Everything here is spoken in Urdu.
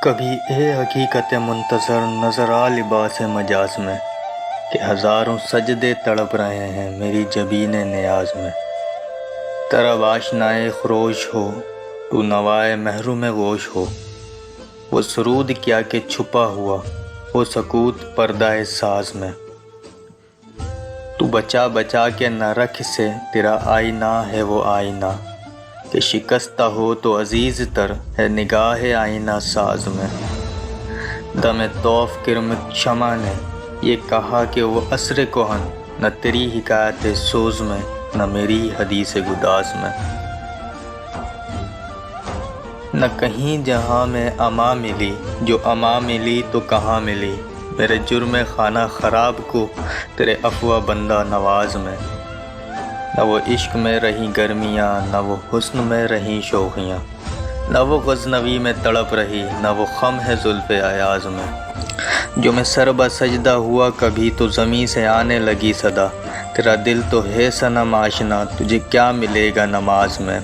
کبھی اے حقیقت منتظر نظر آ لباس مجاز میں کہ ہزاروں سجدے تڑپ رہے ہیں میری جبین نیاز میں۔ طرب آشنائے خروش ہو تو نوائے محروم گوش ہو، وہ سرود کیا کہ چھپا ہوا وہ سکوت پردہ ساز میں۔ تو بچا بچا کے نہ رکھ سے تیرا آئینہ ہے وہ آئینہ کہ شکستہ ہو تو عزیز تر ہے نگاہ آئینہ ساز میں۔ دم طوف کرم شمع نے یہ کہا کہ وہ عصر کہن نہ تیری حکایت سوز میں نہ میری حدیث گداز میں۔ نہ کہیں جہاں میں اما ملی، جو اما ملی تو کہاں ملی میرے جرم خانہ خراب کو تیرے عفو بندہ نواز میں۔ نہ وہ عشق میں رہیں گرمیاں نہ وہ حسن میں رہیں شوخیاں، نہ وہ غزنوی میں تڑپ رہی نہ وہ خم ہے زلف ایاز میں۔ جو میں سر بہ سجدہ ہوا کبھی تو زمیں سے آنے لگی صدا، تیرا دل تو ہے صنم آشنا تجھے کیا ملے گا نماز میں۔